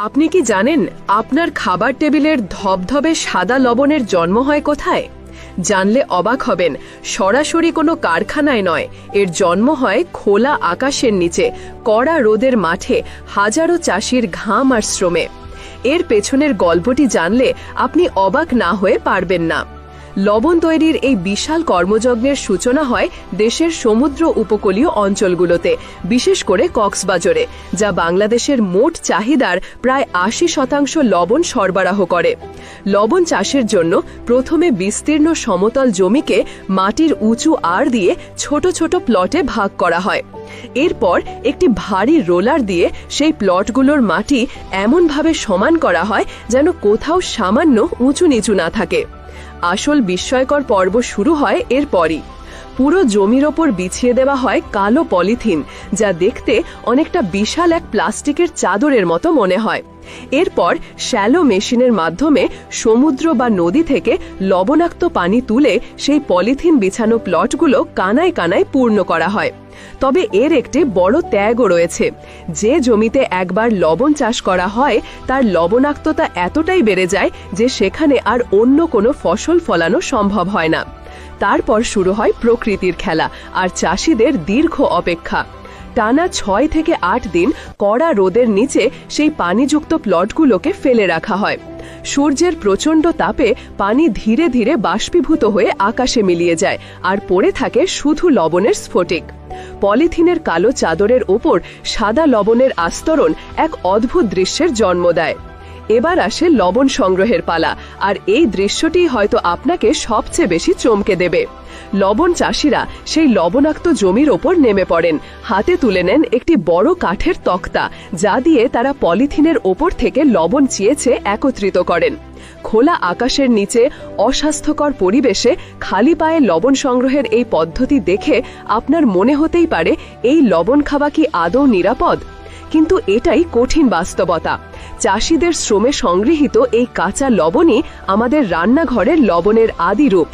আপনি কি জানেন আপনার খাবার টেবিলের ধবধবে সাদা লবণের জন্ম হয় কোথায়? জানলে অবাক হবেন, সরাসরি কোনো কারখানায় নয়, এর জন্ম হয় খোলা আকাশের নিচে, কড়া রোদের মাঠে, হাজারো চাষির ঘাম আর শ্রমে। এর পেছনের গল্পটি জানলে আপনি অবাক না হয়ে পারবেন না। লবণ তৈরির এই বিশাল কর্মযজ্ঞের সূচনা হয় দেশের সমুদ্র উপকূলীয় অঞ্চলগুলোতে, বিশেষ করে কক্সবাজারে, যা বাংলাদেশের মোট চাহিদার প্রায় ৮০% লবণ সরবরাহ করে। লবণ চাষের জন্য প্রথমে বিস্তীর্ণ সমতল জমিকে মাটির উঁচু আড় দিয়ে ছোট ছোট প্লটে ভাগ করা হয়। এরপর একটি ভারী রোলার দিয়ে সেই প্লটগুলোর মাটি এমনভাবে সমান করা হয় যেন কোথাও সামান্য উঁচু নিচু না থাকে। আসল বিস্ময়কর পর্ব শুরু হয় এরপরই। পুরো জমির ওপর বিছিয়ে দেওয়া হয় কালো পলিথিন, যা দেখতে অনেকটা বিশাল এক প্লাস্টিকের চাদরের মতো মনে হয়। এরপর শ্যালো মেশিনের মাধ্যমে সমুদ্র বা নদী থেকে লবণাক্ত পানি তুলে সেই পলিথিন বিছানো প্লটগুলো কানায় কানায় পূর্ণ করা হয়। তবে এর একটি বড় ত্যাগও রয়েছে। যে জমিতে একবার লবণ চাষ করা হয় তার লবণাক্ততা এতটাই বেড়ে যায় যে সেখানে আর অন্য কোনো ফসল ফলানো সম্ভব হয় না। তারপর শুরু হয় প্রকৃতির খেলা আর চাষিদের দীর্ঘ অপেক্ষা। টানা ৬ থেকে ৮ দিন কড়া রোদের নিচে সেই পানিযুক্ত প্লটগুলোকে ফেলে রাখা হয়। সূর্যের প্রচণ্ড তাপে পানি ধীরে ধীরে বাষ্পীভূত হয়ে আকাশে মিলিয়ে যায় আর পড়ে থাকে শুধু লবণের স্ফটিক। পলিথিনের কালো চাদরের ওপর সাদা লবণের আস্তরণ এক অদ্ভুত দৃশ্যের জন্ম দেয়। এবার আসে লবণ সংগ্রহের পালা, আর এই দৃশ্যটি হয়তো আপনাকে সবচেয়ে বেশি চমকে দেবে। লবণ চাষিরা সেই লবণাক্ত জমির ওপর নেমে পড়েন, হাতে তুলে নেন একটি বড় কাঠের তক্তা, যা দিয়ে তারা পলিথিনের ওপর থেকে লবণ চিয়েছে একত্রিত করেন। খোলা আকাশের নিচে অস্বাস্থ্যকর পরিবেশে খালি পায়ে লবণ সংগ্রহের এই পদ্ধতি দেখে আপনার মনে হতেই পারে, এই লবণ খাওয়া কি আদৌ নিরাপদ? কিন্তু এটাই কঠিন বাস্তবতা। চাষিদের শ্রমে সংগৃহীত এই কাঁচা লবণই আমাদের রান্নাঘরের লবণের আদি রূপ।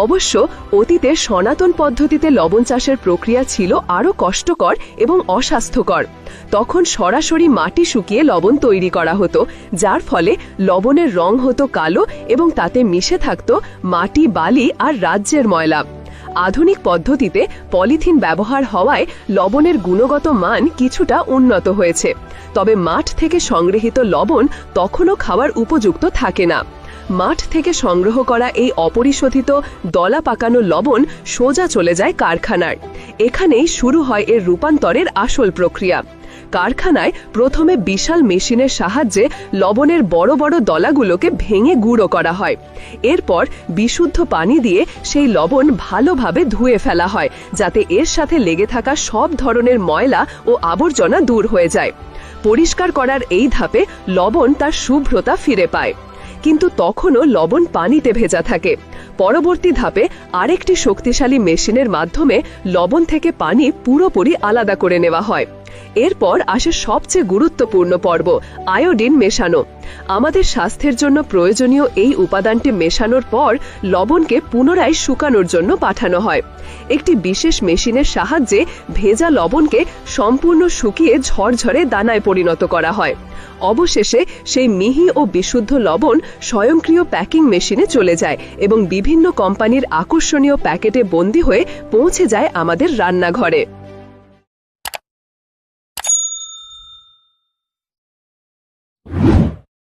অবশ্য অতীতে সনাতন পদ্ধতিতে লবণ চাষের প্রক্রিয়া ছিল আরও কষ্টকর এবং অস্বাস্থ্যকর। তখন সরাসরি মাটি শুকিয়ে লবণ তৈরি করা হতো, যার ফলে লবণের রং হতো কালো এবং তাতে মিশে থাকত মাটি, বালি আর রাজ্যের ময়লা। আধুনিক পদ্ধতিতে পলিথিন ব্যবহার হওয়ায় লবণের গুণগত মান কিছুটা উন্নত হয়েছে, তবে মাঠ থেকে সংগৃহীত লবণ তখনও খাওয়ার উপযুক্ত থাকে না। মাঠ থেকে সংগ্রহ করা এই অপরিশোধিত দলা পাকানো লবণ সোজা চলে যায় কারখানায়। এখানেই শুরু হয় এর রূপান্তরের আসল প্রক্রিয়া। কারখানায় প্রথমে বিশাল মেশিনের সাহায্যে লবণের বড় বড় দলাগুলোকে ভেঙে গুঁড়ো করা হয়। এরপর বিশুদ্ধ পানি দিয়ে সেই লবণ ভালোভাবে ধুয়ে ফেলা হয়, যাতে এর সাথে লেগে থাকা সব ধরনের ময়লা ও আবর্জনা দূর হয়ে যায়। পরিষ্কার করার এই ধাপে লবণ তার শুভ্রতা ফিরে পায়, কিন্তু তখনও লবণ পানিতে ভেজা থাকে। পরবর্তী ধাপে আরেকটি শক্তিশালী মেশিনের মাধ্যমে লবণ থেকে পানি পুরোপুরি আলাদা করে নেওয়া হয়। এরপর আসে সবচেয়ে গুরুত্বপূর্ণ পর্ব, আয়োডিন মেশানো। আমাদের স্বাস্থ্যের জন্য প্রয়োজনীয় এই উপাদানটি মেশানোর পর লবণকে পুনরায় শুকানোর জন্য পাঠানো হয়। একটি বিশেষ মেশিনের সাহায্যে ভেজা লবণকে সম্পূর্ণ শুকিয়ে ঝরঝরে দানায় পরিণত করা হয়। অবশেষে সেই মিহি ও বিশুদ্ধ লবণ স্বয়ংক্রিয় প্যাকিং মেশিনে চলে যায় এবং বিভিন্ন কোম্পানির আকর্ষণীয় প্যাকেটে বন্দী হয়ে পৌঁছে যায় আমাদের রান্নাঘরে।